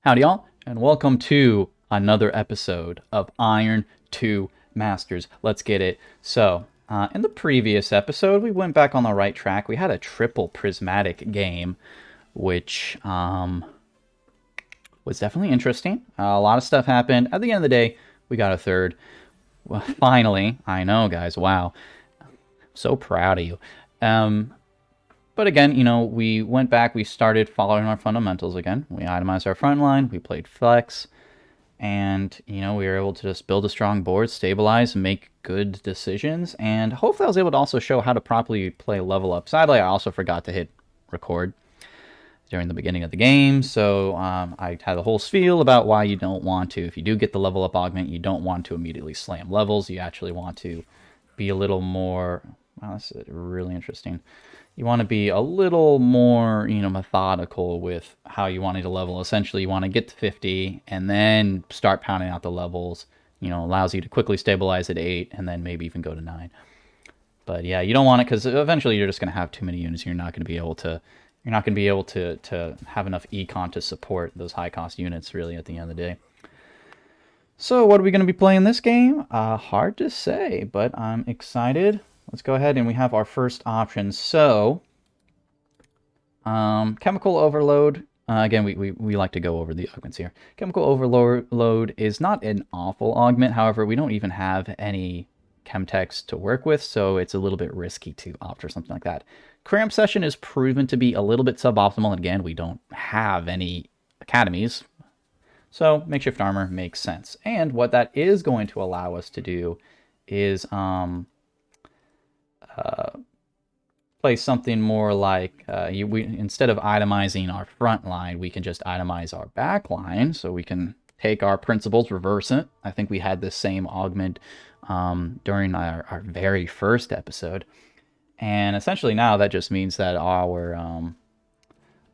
Howdy, y'all, and welcome to another episode of Iron 2 Masters. Let's get it. So, in the previous episode, we went back on the right track. We had a triple prismatic game, which was definitely interesting. A lot of stuff happened. At the end of the day, we got a third. Well, finally, I know, guys. Wow, so proud of you. Um, but again, we went back. We started following our fundamentals again. We itemized our front line. We played flex. And, we were able to just build a strong board, stabilize, and make good decisions. And hopefully I was able to also show how to properly play level up. Sadly, I also forgot to hit record during the beginning of the game. So I had a whole spiel about why you don't want to. If you do get the level up augment, you don't want to immediately slam levels. You actually want to be a little more... Wow, this is really interesting. You want to be a little more, methodical with how you want to level. Essentially, you want to get to 50 and then start pounding out the levels. Allows you to quickly stabilize at 8 and then maybe even go to 9. But yeah, you don't want it because eventually you're just going to have too many units. You're not going to be able to. You're not going to be able to have enough econ to support those high cost units. Really, at the end of the day. So what are we going to be playing this game? Hard to say, but I'm excited. Let's go ahead and we have our first option. So, chemical overload. Again, we like to go over the augments here. Chemical overload is not an awful augment. However, we don't even have any chemtechs to work with, so it's a little bit risky to opt for something like that. Cramp session is proven to be a little bit suboptimal. And again, we don't have any academies. So makeshift armor makes sense. And what that is going to allow us to do is play something more like instead of itemizing our front line, we can just itemize our back line. So we can take our principles, reverse it. I think we had this same augment during our very first episode. And essentially now that just means that our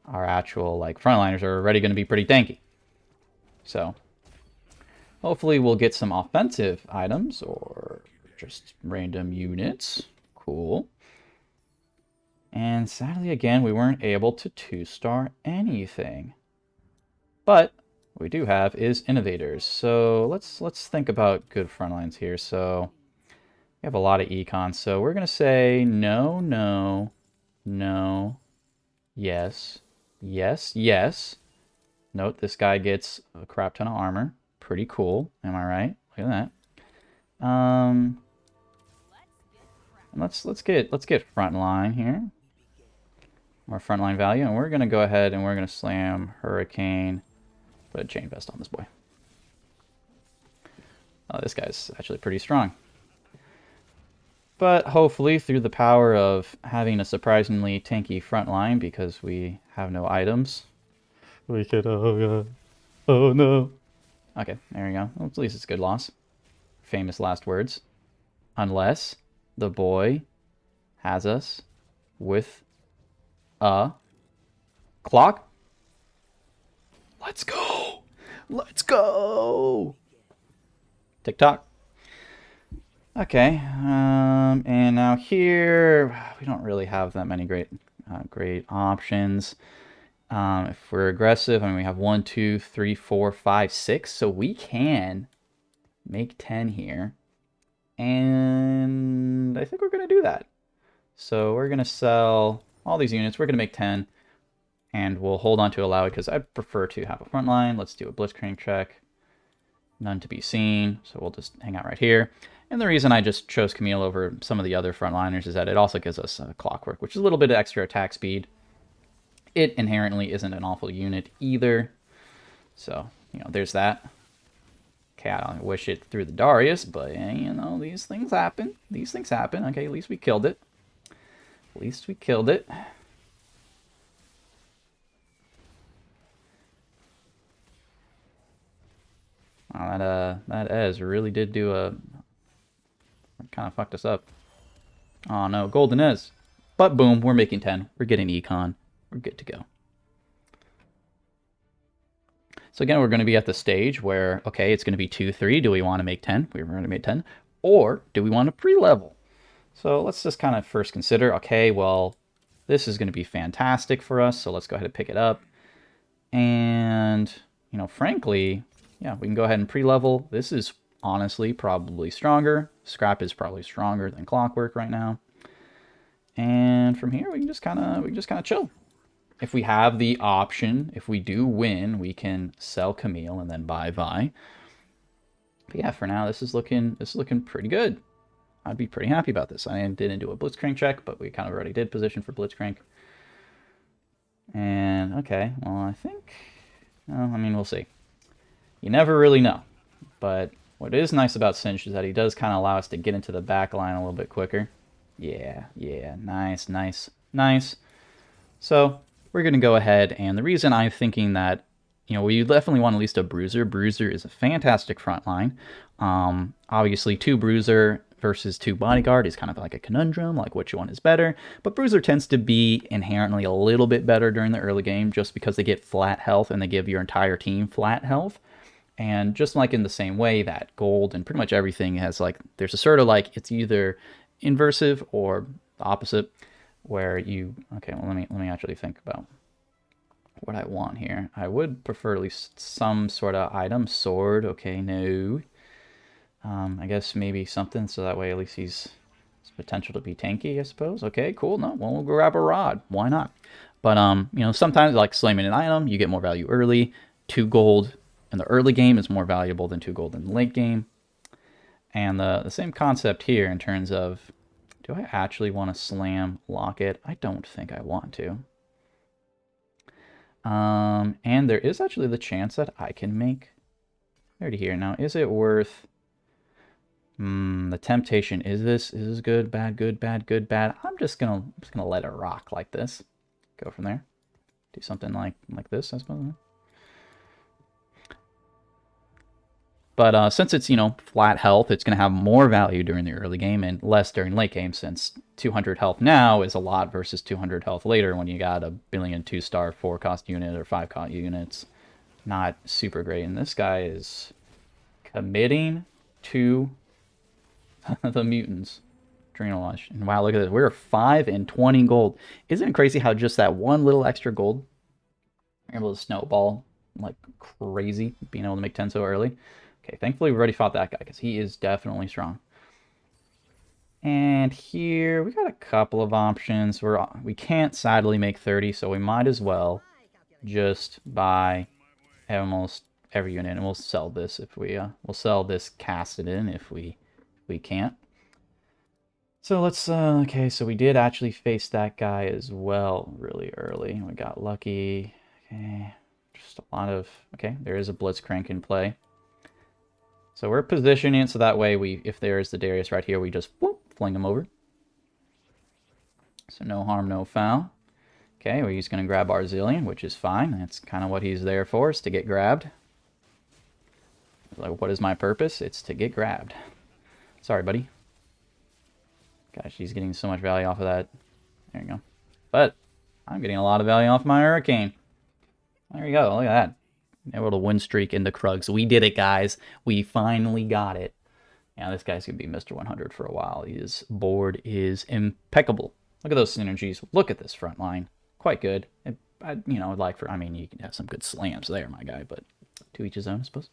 actual frontliners are already going to be pretty tanky. So hopefully we'll get some offensive items or just random units. Cool. And sadly, again, we weren't able to 2-star anything. But what we do have is innovators. So let's think about good front lines here. So we have a lot of econ. So we're going to say no, no, no, yes, yes, yes. Note this guy gets a crap ton of armor. Pretty cool. Am I right? Look at that. Let's get front line here. More frontline value, and we're gonna go ahead and we're gonna slam Hurricane. Put a chain vest on this boy. Oh, this guy's actually pretty strong. But hopefully, through the power of having a surprisingly tanky front line, because we have no items, we could. Oh god. Oh no. Okay, there we go. Well, at least it's a good loss. Famous last words. Unless the boy has us with a clock. Let's go. Let's go. TikTok. Okay. And now here we don't really have that many great options. If we're aggressive, I mean, we have 1, 2, 3, 4, 5, 6, so we can make 10 here. And I think we're going to do that. So we're going to sell all these units. We're going to make 10. And we'll hold on to allow it because I prefer to have a front line. Let's do a blitzcrank check. None to be seen. So we'll just hang out right here. And the reason I just chose Camille over some of the other frontliners is that it also gives us clockwork, which is a little bit of extra attack speed. It inherently isn't an awful unit either. So, there's that. Okay, I don't wish it through the Darius, but, these things happen. These things happen. Okay, at least we killed it. At least we killed it. Wow, that Ez really did do kind of fucked us up. Oh no, Golden Ez. But boom, we're making 10. We're getting econ. We're good to go. So again, we're going to be at the stage where, okay, it's going to be 2-3. Do we want to make 10? We're going to make 10. Or do we want to pre-level? So let's just kind of first consider, okay, well, this is going to be fantastic for us. So let's go ahead and pick it up. And, you know, frankly, yeah, we can go ahead and pre-level. This is honestly probably stronger. Scrap is probably stronger than Clockwork right now. And from here, we can just kind of chill. If we have the option, if we do win, we can sell Camille and then buy Vi. But yeah, for now, this is looking pretty good. I'd be pretty happy about this. I didn't do a Blitzcrank check, but we kind of already did position for Blitzcrank. And okay, well, I think, well, I mean, we'll see. You never really know. But what is nice about Cinch is that he does kind of allow us to get into the back line a little bit quicker. Yeah, nice, nice, nice. So we're going to go ahead, and the reason I'm thinking that, you know, we definitely want at least a Bruiser. Bruiser is a fantastic front line. Obviously, 2 Bruiser versus 2 Bodyguard is kind of like a conundrum, like which one is better. But Bruiser tends to be inherently a little bit better during the early game just because they get flat health and they give your entire team flat health. And just like in the same way that gold and pretty much everything has like, there's a sort of like, it's either inversive or the opposite, where you, okay, well, let me actually think about what I want here. I would prefer at least some sort of item. Sword, okay, no. I guess maybe something so that way at least he's potential to be tanky, I suppose. Okay, cool. No, well, we'll grab a rod. Why not? But, you know, sometimes like slamming an item, you get more value early. 2 gold in the early game is more valuable than 2 gold in the late game. And the same concept here in terms of, do I actually want to slam Locket? I don't think I want to. And there is actually the chance that I can make 30 here. Now, is it worth... the temptation, is this good, bad, good, bad, good, bad? I'm just gonna let it rock like this. Go from there. Do something like this, I suppose. But since it's, you know, flat health, it's going to have more value during the early game and less during late game, since 200 health now is a lot versus 200 health later when you got a billion 2-star 4-cost unit or 5-cost units. Not super great. And this guy is committing to the mutants. Adrenal Rush. And wow, look at this. We're 5 and 20 gold. Isn't it crazy how just that one little extra gold are able to snowball like crazy, being able to make 10 so early? Okay, thankfully we already fought that guy because he is definitely strong. And here we got a couple of options. We can't sadly make 30, so we might as well just buy almost every unit, and we'll sell this if we we'll sell this Cassidon if we can't. So let's okay, so we did actually face that guy as well really early. We got lucky. Okay, just a lot of, okay, there is a Blitzcrank in play. So we're positioning it so that way if there is the Darius right here, we just whoop, fling him over. So no harm, no foul. Okay, well, he's going to grab our Zillion, which is fine. That's kind of what he's there for, is to get grabbed. Like, what is my purpose? It's to get grabbed. Sorry, buddy. Gosh, he's getting so much value off of that. There you go. But I'm getting a lot of value off my Hurricane. There you go. Look at that. Able to win streak in the Krugs. We did it, guys. We finally got it. Yeah, this guy's going to be Mr. 100 for a while. His board is impeccable. Look at those synergies. Look at this front line. Quite good. I mean, you can have some good slams there, my guy, but to each his own, I suppose.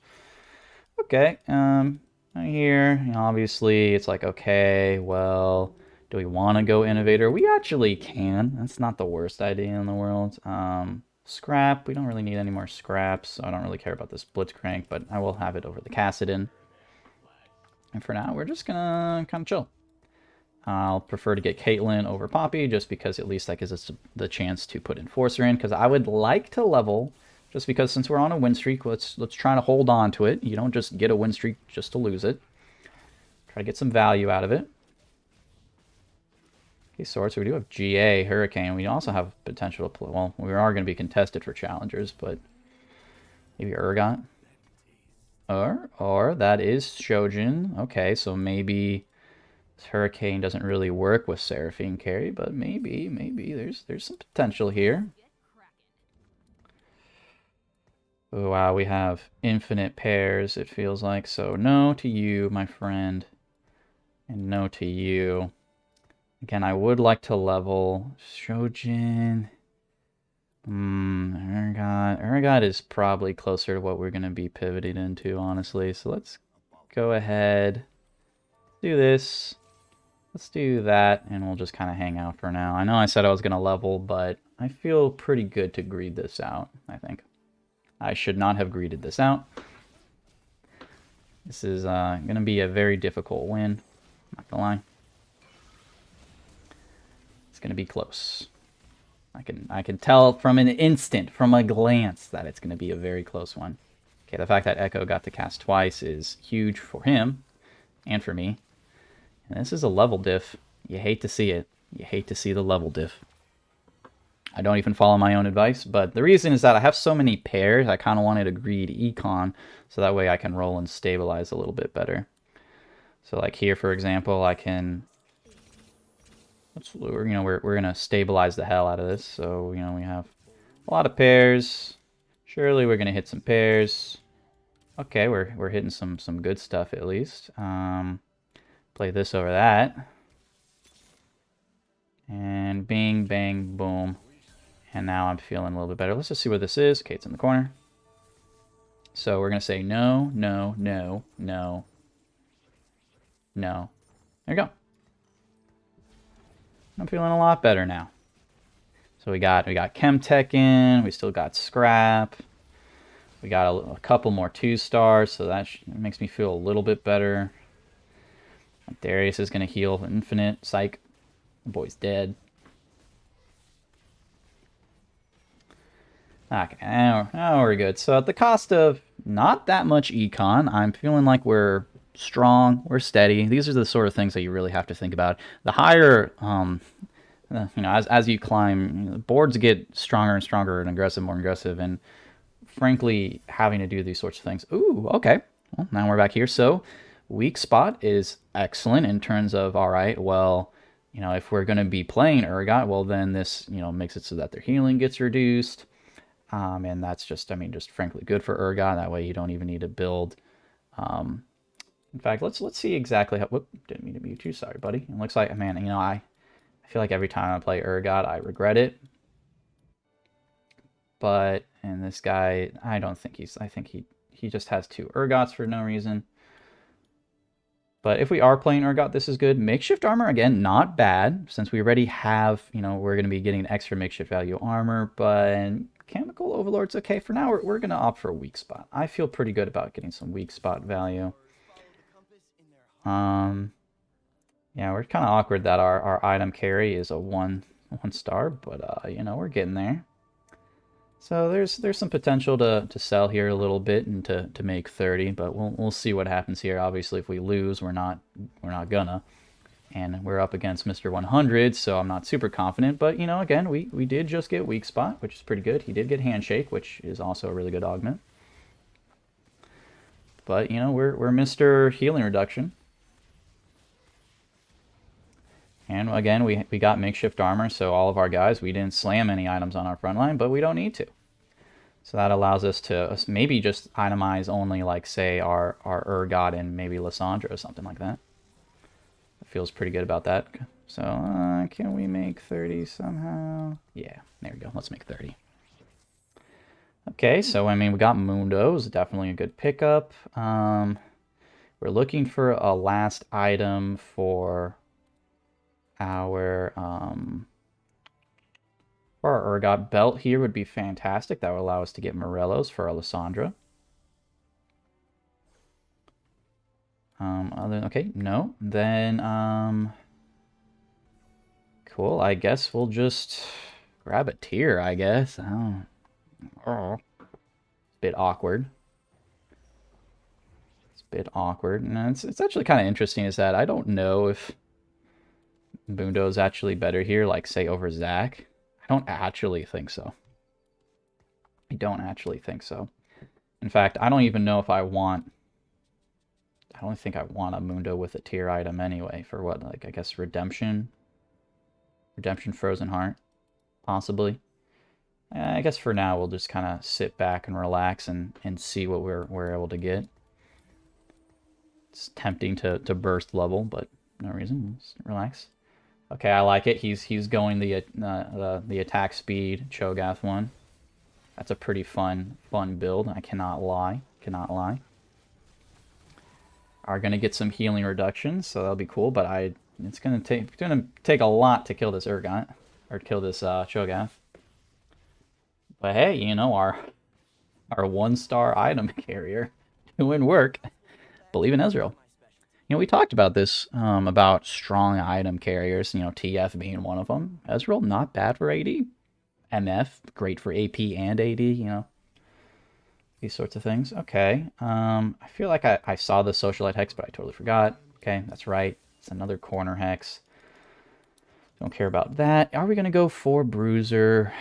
Okay, here, you know, obviously, it's like, okay, well, do we want to go Innovator? We actually can. That's not the worst idea in the world. Scrap, we don't really need any more scraps, so I don't really care about this Blitzcrank, but I will have it over the Cassidon. And for now, we're just gonna kind of chill. I'll prefer to get Caitlyn over Poppy, just because at least that gives us the chance to put Enforcer in, because I would like to level, just because since we're on a win streak, let's try to hold on to it. You don't just get a win streak just to lose it. Try to get some value out of it. Okay, Sword, so we do have GA, Hurricane. We also have potential to play, well, we are going to be contested for challengers, but maybe Urgot. Or that is Shojin. Okay, so maybe Hurricane doesn't really work with Seraphine carry, but maybe there's some potential here. Oh, wow, we have infinite pairs, it feels like. So no to you, my friend, and no to you. Again, I would like to level Shojin. Urgot is probably closer to what we're going to be pivoting into, honestly. So let's go ahead, do this. Let's do that, and we'll just kind of hang out for now. I know I said I was going to level, but I feel pretty good to greed this out, I think. I should not have greeted this out. This is going to be a very difficult win. Not gonna lie. It's going to be close. I can tell from an instant, from a glance, that it's going to be a very close one. Okay, the fact that Echo got to cast twice is huge for him and for me. And this is a level diff. You hate to see it. You hate to see the level diff. I don't even follow my own advice, but the reason is that I have so many pairs, I kind of wanted to greed econ, so that way I can roll and stabilize a little bit better. So like here, for example, I can... we're going to stabilize the hell out of this. So, we have a lot of pairs. Surely we're going to hit some pairs. Okay, we're hitting some good stuff at least. Play this over that. And bing, bang, boom. And now I'm feeling a little bit better. Let's just see what this is. Okay, it's in the corner. So we're going to say no, no, no, no, no. There you go. I'm feeling a lot better now. So we got Chemtech in. We still got Scrap. We got a couple more 2-stars, so that makes me feel a little bit better. Darius is going to heal infinite. Psych. The boy's dead. Okay, now we're good. So at the cost of not that much econ, I'm feeling like we're strong, we're steady. These are the sort of things that you really have to think about. The higher, as you climb, boards get stronger and stronger and more aggressive, and frankly, having to do these sorts of things. Ooh, okay. Well, now we're back here. So weak spot is excellent in terms of, all right, well, if we're going to be playing Urgot, well, then this, makes it so that their healing gets reduced. And that's just frankly good for Urgot. That way you don't even need to build. In fact, let's see exactly how... Whoop, didn't mean to mute you. Sorry, buddy. It looks like, man, I feel like every time I play Urgot, I regret it. But, and this guy, I think he just has 2 Urgots for no reason. But if we are playing Urgot, this is good. Makeshift armor, again, not bad, since we already have, we're going to be getting extra makeshift value armor, but Chemical Overlord's okay. For now, we're going to opt for a weak spot. I feel pretty good about getting some weak spot value. Yeah, we're kind of awkward that our item carry is a 1-star, but, we're getting there. So there's some potential to sell here a little bit and to make 30, but we'll see what happens here. Obviously, if we lose, we're not gonna. And we're up against Mr. 100, so I'm not super confident. But, again, we did just get weak spot, which is pretty good. He did get handshake, which is also a really good augment. But, we're Mr. Healing Reduction. And again, we got makeshift armor, so all of our guys, we didn't slam any items on our front line, but we don't need to. So that allows us to maybe just itemize only, like, say, our Urgot and maybe Lysandra or something like that. It feels pretty good about that. So, can we make 30 somehow? Yeah, there we go. Let's make 30. Okay, so, we got Mundo's, definitely a good pickup. We're looking for a last item for our Urgot belt here would be fantastic. That would allow us to get Morellos for Alessandra. Okay, no. Then, cool. I guess we'll just grab a tier, I guess. Oh. Bit awkward. It's a bit awkward. And it's actually kind of interesting is that I don't know if Mundo's actually better here, like, say, over Zach. I don't actually think so. I don't actually think so. In fact, I don't even know if I don't think I want a Mundo with a tier item anyway. For what, like, I guess Redemption? Redemption Frozen Heart? Possibly. I guess for now we'll just kind of sit back and relax and see what we're able to get. It's tempting to burst level, but no reason. Just relax. Okay, I like it. He's going the attack speed Cho'Gath one. That's a pretty fun build. I cannot lie. Cannot lie. Are gonna get some healing reductions, so that'll be cool. But it's gonna take a lot to kill this Urgot or kill this Cho'Gath. But hey, you know our 1-star item carrier doing work. Believe in Ezreal. You know, we talked about this, about strong item carriers, you know, TF being one of them. Ezreal, not bad for AD. MF, great for AP and AD, you know, these sorts of things. Okay, I feel like I saw the Socialite Hex, but I totally forgot. Okay, that's right. It's another corner Hex. Don't care about that. Are we going to go for Bruiser?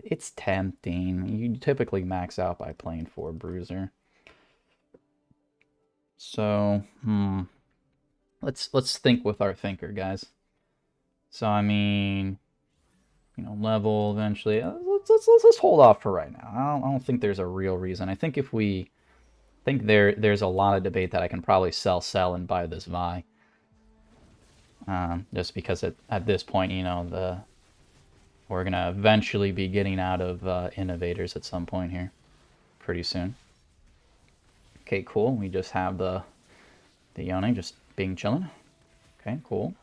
It's tempting. You typically max out by playing for Bruiser. So, let's think with our thinker, guys. So I mean, you know, level eventually. Let's hold off for right now. I don't think there's a real reason. I think if we think there's a lot of debate that I can probably sell and buy this Vi. Just because at this point, you know, we're gonna eventually be getting out of innovators at some point here, pretty soon. Okay, cool. We just have the Yone just being chilling. Okay, cool.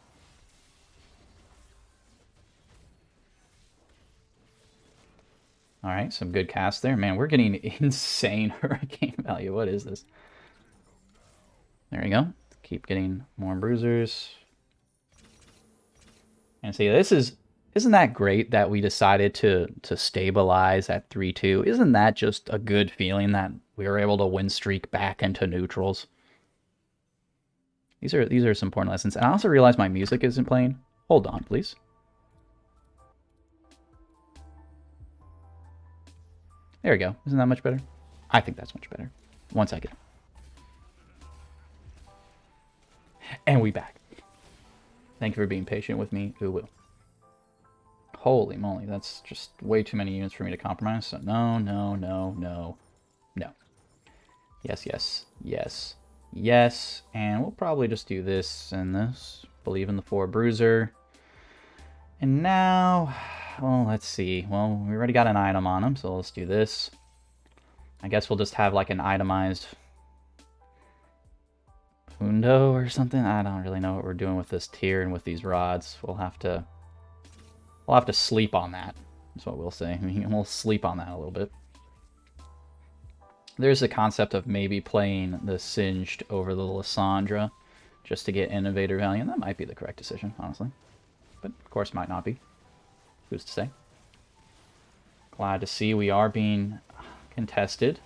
All right, some good cast there. Man, we're getting insane hurricane value. What is this? There you go. Keep getting more bruisers. And see, isn't that great that we decided to stabilize at 3-2? Isn't that just a good feeling that we were able to win streak back into neutrals? These are some important lessons. And I also realize my music isn't playing. Hold on, please. There we go. Isn't that much better? I think that's much better. 1 second. And we back. Thank you for being patient with me. Who will? Holy moly, that's just way too many units for me to compromise. So no, no, no, no, no. Yes, yes, yes, yes. And we'll probably just do this and this. Believe in the 4 bruiser. And now, well, let's see. Well, we already got an item on him, so let's do this. I guess we'll just have like an itemized Fundo or something. I don't really know what we're doing with this tier and with these rods. We'll have to sleep on that. That's what we'll say. We'll sleep on that a little bit. There's a concept of maybe playing the Singed over the Lysandra just to get innovator value, and that might be the correct decision, honestly. But of course might not be. Who's to say? Glad to see we are being contested.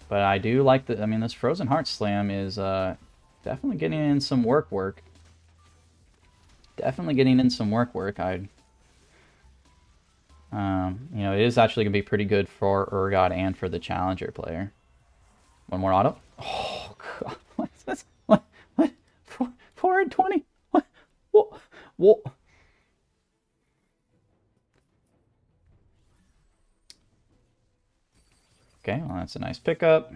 But I do like I mean, this Frozen Heart Slam is definitely getting in some work. Definitely getting in some work. You know, it is actually going to be pretty good for Urgot and for the Challenger player. One more auto. Oh, God. What's this? What? 420? What? What? Okay, well, that's a nice pickup.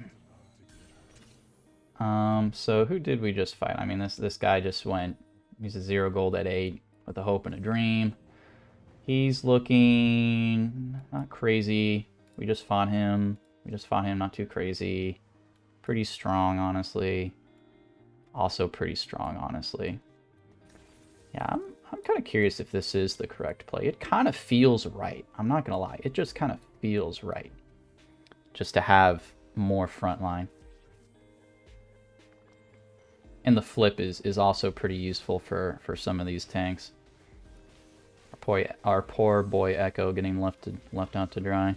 So who did we just fight? I mean, this guy just went. He's a 0 gold at 8 with a hope and a dream. He's looking not crazy. We just fought him. Not too crazy. Pretty strong, honestly. Also pretty strong, honestly. Yeah, I'm kind of curious if this is the correct play. It kind of feels right. I'm not gonna lie. It just kind of feels right. Just to have more frontline. And the flip is also pretty useful for some of these tanks. Our poor boy Echo getting left out to dry.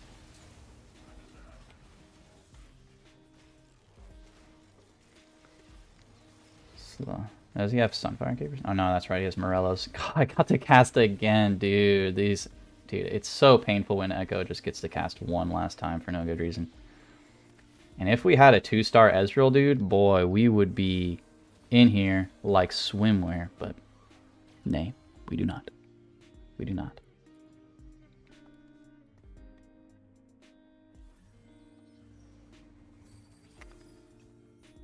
Slow. Does he have Sunfire Capers? Oh no, that's right. He has Morellos. God, I got to cast again, dude. Dude, it's so painful when Echo just gets to cast one last time for no good reason. And if we had a 2-star Ezreal, dude, boy, we would be in here like swimwear. But nay, we do not. We do not.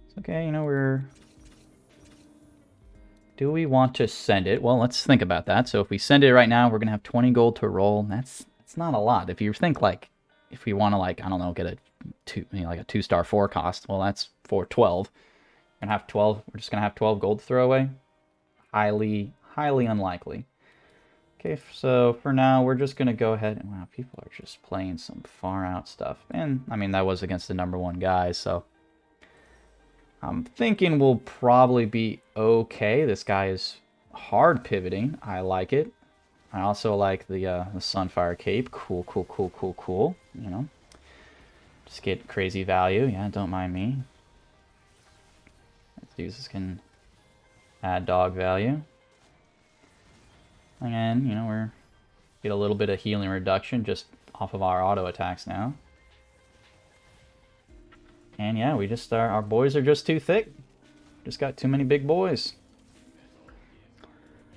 It's okay, you know, we're Do we want to send it? Well, let's think about that. So if we send it right now, we're gonna have 20 gold to roll. That's not a lot. If you think like, if we want to like, I don't know, get a like a 2-star 4 cost, well, that's 412. We're gonna have 12. We're just gonna have 12 gold to throw away. Highly unlikely. Okay, so for now, we're just gonna go ahead and wow, people are just playing some far out stuff. And I mean, that was against the #1 guys, so I'm thinking we'll probably be okay. This guy is hard pivoting. I like it. I also like the Sunfire Cape. Cool. You know, just get crazy value. Yeah, don't mind me. These can add dog value. And, you know, we're get a little bit of healing reduction just off of our auto attacks now. And yeah, we just our boys are just too thick. Just got too many big boys.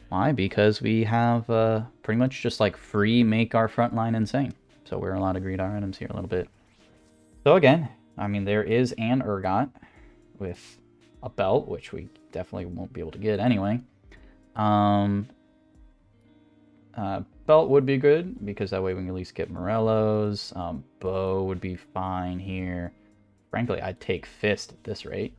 Why? Because we have pretty much just like free make our front line insane. So we're allowed to greed our items here a little bit. So again, I mean, there is an Urgot with a belt, which we definitely won't be able to get anyway. Belt would be good because that way we can at least get Morellos. Bow would be fine here. Frankly, I'd take Fist at this rate.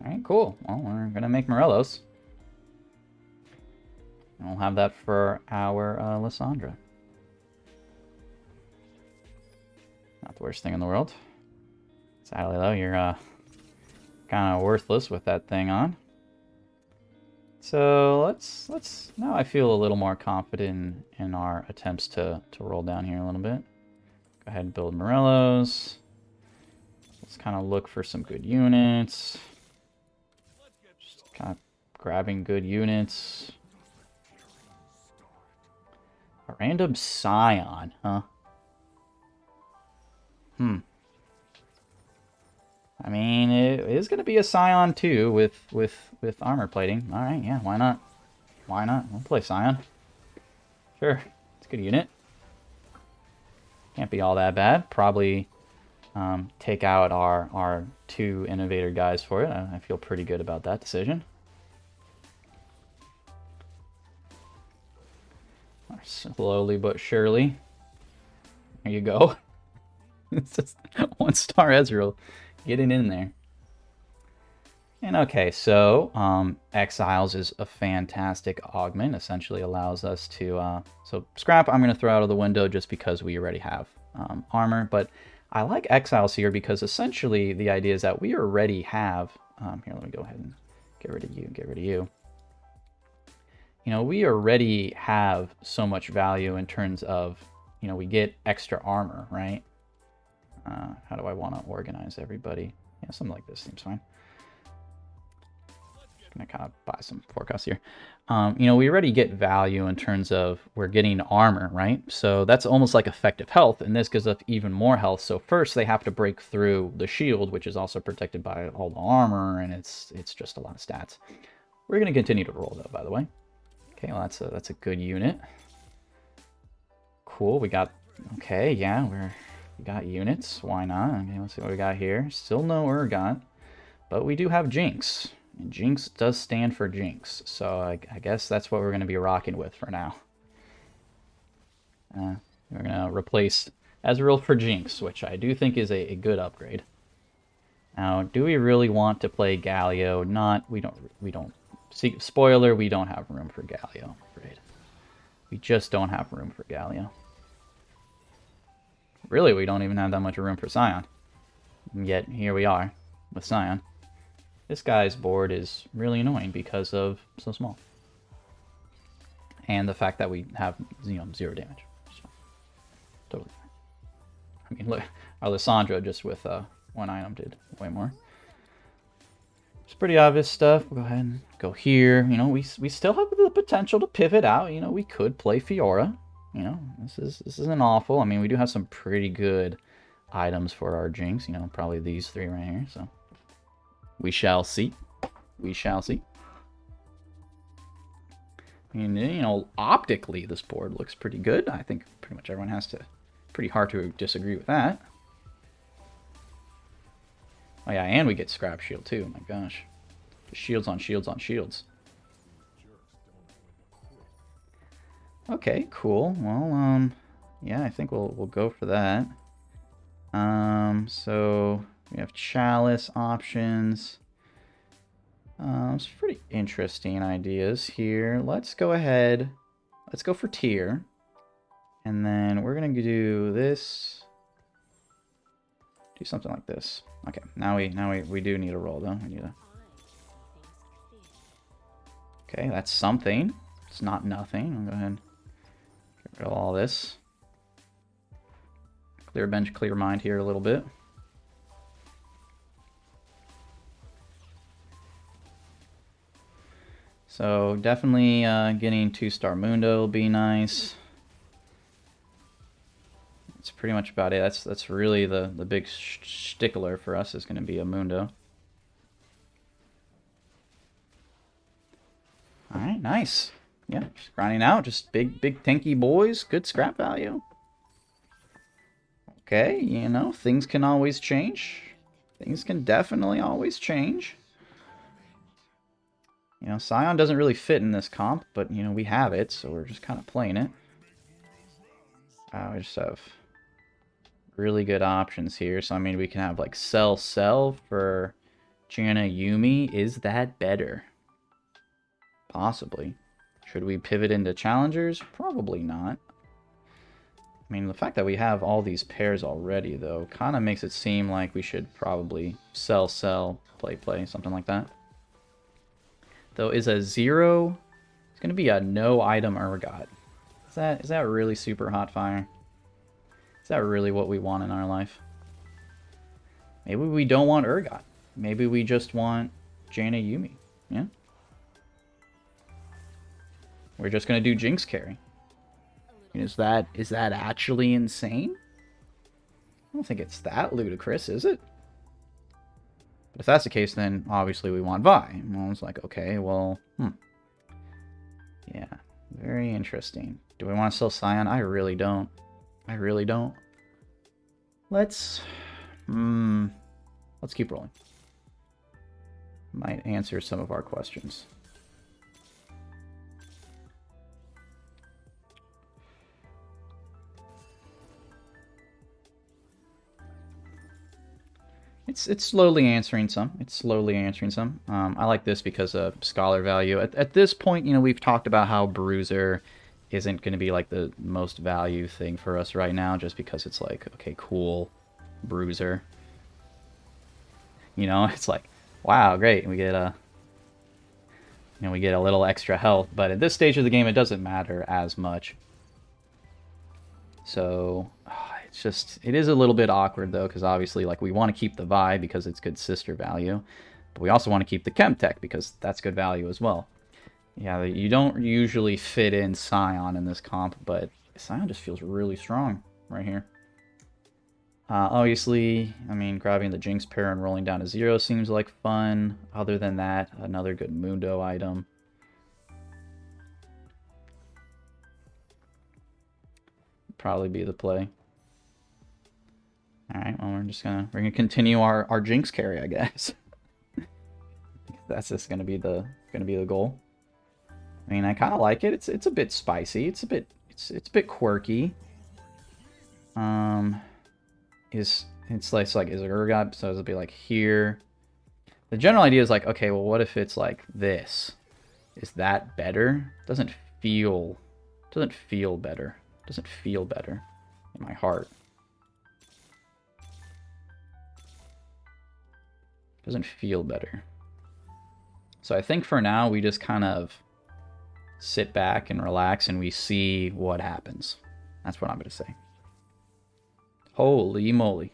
Alright, cool. Well, we're going to make Morellos. And we'll have that for our Lysandra. Not the worst thing in the world. Sadly, though, you're kind of worthless with that thing on. So let's now I feel a little more confident in our attempts to roll down here a little bit. Go ahead and build Morellos. Let's kind of look for some good units. Just kind of grabbing good units. A random Scion, huh? I mean, it is going to be a Scion too with armor plating. All right, yeah, why not? Why not? We'll play Scion. Sure, it's a good unit. Can't be all that bad. Probably take out our 2 innovator guys for it. I feel pretty good about that decision. Slowly but surely. There you go. It's just 1-star Ezreal getting in there. And okay, so Exiles is a fantastic augment. Essentially allows us to... so Scrap I'm going to throw out of the window just because we already have armor. But I like Exiles here because essentially the idea is that we already have... here, let me go ahead and get rid of you, get rid of you. You know, we already have so much value in terms of, you know, we get extra armor, right? How do I want to organize everybody? Yeah, something like this seems fine. Gonna kind of buy some forecasts here. You know, we already get value in terms of we're getting armor, right? So that's almost like effective health, and this gives us even more health. So first they have to break through the shield, which is also protected by all the armor, and it's just a lot of stats. We're gonna continue to roll though, by the way. Okay, well that's a good unit. Cool, we got okay, yeah, we got units. Why not? Okay, let's see what we got here. Still no Urgot, but we do have JINX. And JINX does stand for JINX, so I guess that's what we're going to be rocking with for now. We're going to replace Ezreal for JINX, which I do think is a good upgrade. Now, do we really want to play Galio? We don't. See, spoiler, we don't have room for Galio, I'm afraid. We just don't have room for Galio. Really, we don't even have that much room for Scion. And yet, here we are with Scion. This guy's board is really annoying because of so small. And the fact that we have, you know, 0 damage. So, totally fine. I mean, look, our Lysandra just with 1 item did way more. It's pretty obvious stuff. We'll go ahead and go here. You know, we still have the potential to pivot out. You know, we could play Fiora. You know, this isn't awful. I mean, we do have some pretty good items for our JINX. You know, probably these 3 right here. So we shall see. We shall see. I mean, you know, optically, this board looks pretty good. I think pretty much everyone has to... Pretty hard to disagree with that. Oh yeah, and we get scrap shield too. Oh my gosh. Just shields on shields on shields. Okay, cool. Well, yeah, I think we'll go for that. So we have chalice options. It's pretty interesting ideas here. Let's go ahead. Let's go for tier. And then we're gonna do this. Do something like this. Okay, now we do need a roll though. We need a. Okay, that's something. It's not nothing. I'll go ahead and get rid of all this. Clear bench, clear mind here a little bit. So definitely getting 2-star Mundo will be nice. That's pretty much about it. That's really the big stickler for us is going to be a Mundo. All right, nice. Yeah, just grinding out, just big tanky boys, good scrap value. Okay, you know, things can always change. Things can definitely always change. You know, Scion doesn't really fit in this comp, but, you know, we have it, so we're just kind of playing it. We just have really good options here. So, I mean, we can have, like, sell for Janna Yuumi. Is that better? Possibly. Should we pivot into challengers? Probably not. I mean, the fact that we have all these pairs already, though, kind of makes it seem like we should probably sell, play, something like that. Though, is a 0... It's going to be a no-item Urgot. Is that really super hot fire? Is that really what we want in our life? Maybe we don't want Urgot. Maybe we just want Janna Yuumi. Yeah? We're just going to do JINX carry. Is that actually insane? I don't think it's that ludicrous, is it? But if that's the case, then obviously we want Vi. And I was like, okay, well, yeah, very interesting. Do we want to sell Scion? I really don't. I really don't. Let's keep rolling. Might answer some of our questions. It's slowly answering some. I like this because of scholar value. At this point, you know, we've talked about how Bruiser isn't going to be like the most value thing for us right now, just because it's like, okay, cool, Bruiser. You know, it's like, wow, great, we get a, you know, we get a little extra health. But at this stage of the game, it doesn't matter as much. So it's just, it is a little bit awkward though, because obviously, like, we want to keep the Vi because it's good sister value, but we also want to keep the Chemtech because that's good value as well. Yeah, you don't usually fit in Scion in this comp, but Scion just feels really strong right here. Obviously, I mean, grabbing the JINX pair and rolling down to 0 seems like fun. Other than that, another good Mundo item. Probably be the play. All right, well, we're gonna continue our JINX carry, I guess. That's just gonna be the goal. I mean, I kind of like it. It's a bit spicy. It's a bit quirky. Is it Urgot? So it'll be like here. The general idea is like, okay, well, what if it's like this? Is that better? Doesn't feel better. Doesn't feel better in my heart. Doesn't feel better. So I think for now we just kind of sit back and relax and we see what happens. That's what I'm going to say. Holy moly.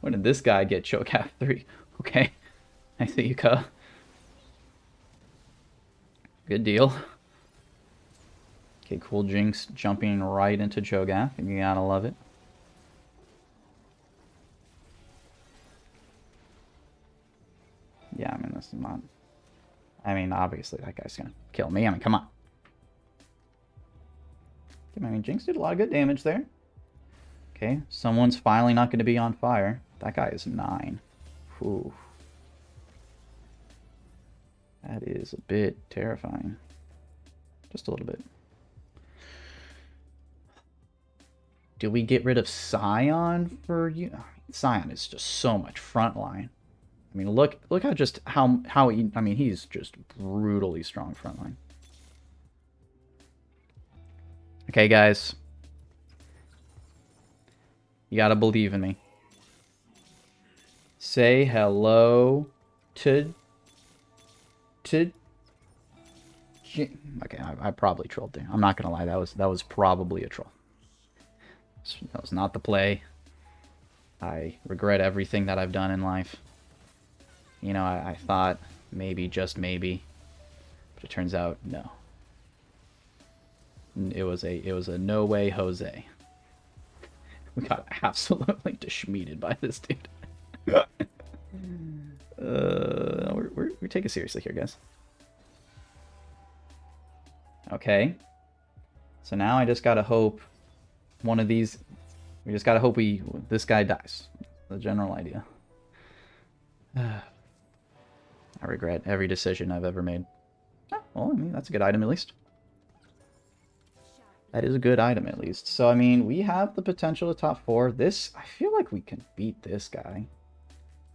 When did this guy get Cho'Gath 3? Okay. I see you, Ka. Good deal. Okay, cool JINX jumping right into Cho'Gath. You gotta love it. Yeah, I mean, this is not... I mean, obviously, that guy's gonna kill me. I mean, come on. I mean, JINX did a lot of good damage there. Okay, someone's finally not going to be on fire. That guy is 9. Ooh. That is a bit terrifying. Just a little bit. Do we get rid of Scion for you? Scion is just so much frontline. I mean, look how he, I mean, he's just brutally strong frontline. Okay, guys. You gotta believe in me. Say hello to okay, I probably trolled there. I'm not gonna lie, that was probably a troll. That was not the play. I regret everything that I've done in life. You know, I thought maybe, just maybe, but it turns out no. It was a no way Jose. We got absolutely deshmeated by this dude. We take it seriously here, guys. Okay. So now I just gotta hope one of these. We just gotta hope this guy dies. The general idea. I regret every decision I've ever made. Oh, well, I mean, that's a good item at least. That is a good item at least. So, I mean, we have the potential to top 4. This, I feel like we can beat this guy.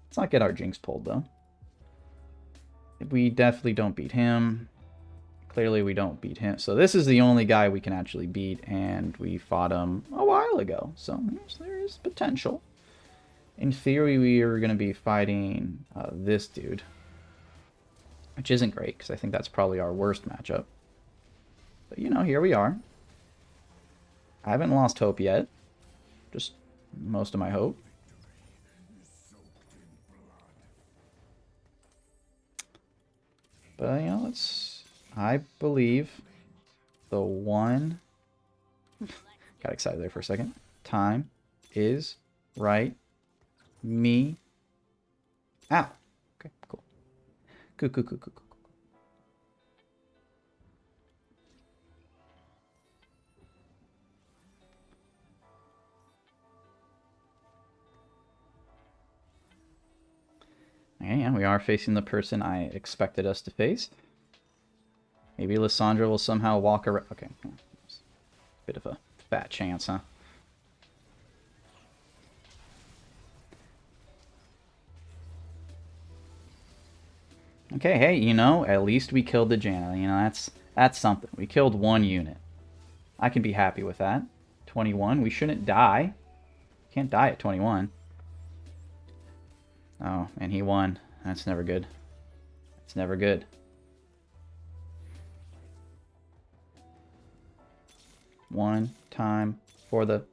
Let's not get our Jinx pulled, though. We definitely don't beat him. Clearly, we don't beat him. So, this is the only guy we can actually beat, and we fought him a while ago. So, yes, there is potential. In theory, we are going to be fighting this dude. Which isn't great, because I think that's probably our worst matchup. But, you know, here we are. I haven't lost hope yet. Just most of my hope. But, you know, I believe the one... Got excited there for a second. Time is right. Me. Ow. Okay, cool. Cool. Okay, yeah, we are facing the person I expected us to face. Maybe Lissandra will somehow walk around. Okay, bit of a fat chance, huh? Okay, hey, you know, at least we killed the Janna. You know, that's something. We killed one unit. I can be happy with that. 21. We shouldn't die. Can't die at 21. Oh, and he won. That's never good. It's never good. One time for the...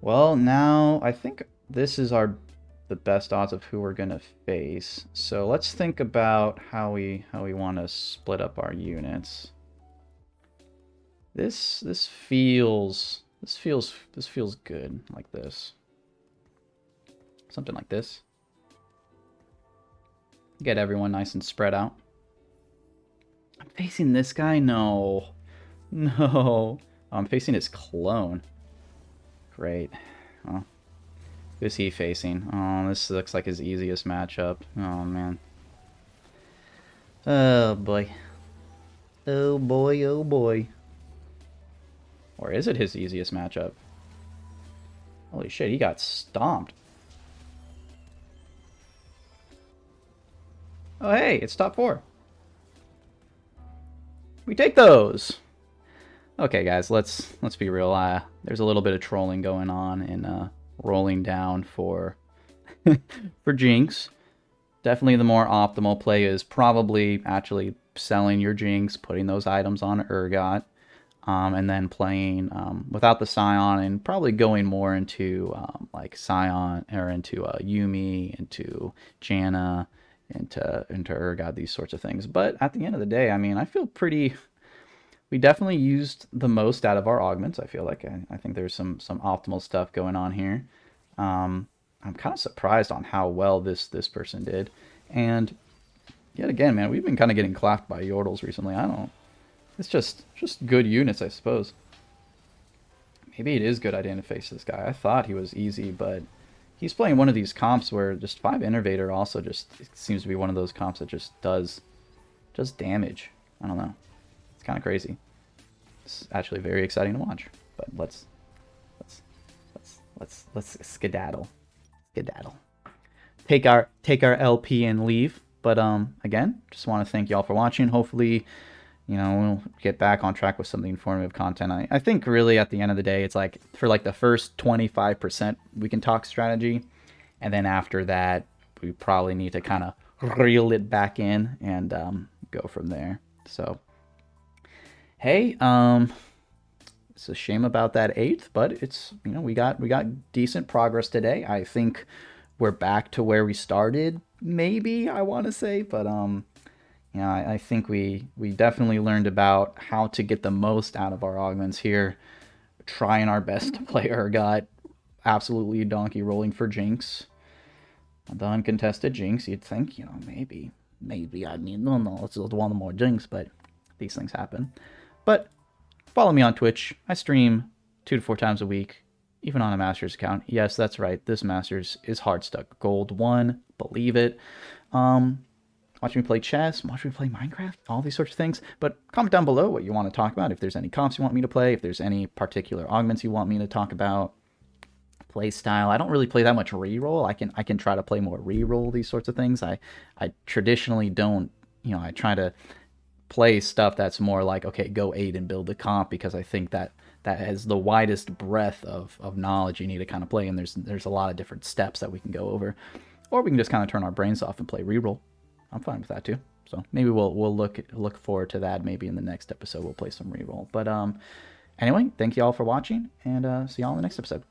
Well, now I think this is the best odds of who we're gonna face. So let's think about how we want to split up our units. This feels good, like this. Something like this. Get everyone nice and spread out. I'm facing this guy? No. No. Oh, I'm facing his clone. Great. Oh. Who's he facing? Oh, this looks like his easiest matchup. Oh, man. Oh, boy. Oh, boy, oh, boy. Or is it his easiest matchup? Holy shit, he got stomped. Oh, hey, it's top 4. We take those. Okay, guys, let's be real. There's a little bit of trolling going on and rolling down for for JINX. Definitely the more optimal play is probably actually selling your JINX, putting those items on Urgot, and then playing without the Scion, and probably going more into like Scion or into Yuumi, into Janna, into Urgot, these sorts of things. But at the end of the day, I mean, I feel pretty... We definitely used the most out of our augments. I feel like I think there's some optimal stuff going on here. I'm kind of surprised on how well this person did. And yet again, man, we've been kind of getting clapped by Yordles recently. I don't... It's just good units, I suppose. Maybe it is good I didn't face this guy. I thought he was easy, but he's playing one of these comps where just 5 Innervator also just seems to be one of those comps that just does damage. I don't know. It's kind of crazy. It's actually very exciting to watch. But let's skedaddle. Skedaddle. Take our LP and leave. But again, just want to thank y'all for watching. Hopefully, you know, we'll get back on track with some informative content. I think really at the end of the day, it's like for like the first 25% we can talk strategy, and then after that we probably need to kind of reel it back in and go from there. So hey, it's a shame about that 8th, but it's, you know, we got decent progress today. I think we're back to where we started, maybe, I want to say, but you know, I think we definitely learned about how to get the most out of our augments here, trying our best to play our gut, absolutely donkey rolling for JINX, the uncontested JINX. You'd think, you know, maybe I mean, no, it's one more JINX, but these things happen. But follow me on Twitch. I stream 2 to 4 times a week, even on a Masters account. Yes, that's right. This Masters is hard stuck. Gold 1, believe it. Watch me play chess, watch me play Minecraft, all these sorts of things. But comment down below what you want to talk about. If there's any comps you want me to play, if there's any particular augments you want me to talk about, play style. I don't really play that much reroll. I can try to play more reroll, these sorts of things. I traditionally don't, you know, I try to play stuff that's more like, okay, go 8 and build a comp, because I think that has the widest breadth of knowledge you need to kind of play, and there's a lot of different steps that we can go over. Or we can just kind of turn our brains off and play reroll. I'm fine with that too. So maybe we'll look forward to that. Maybe in the next episode we'll play some reroll. But anyway, thank you all for watching, and see y'all in the next episode.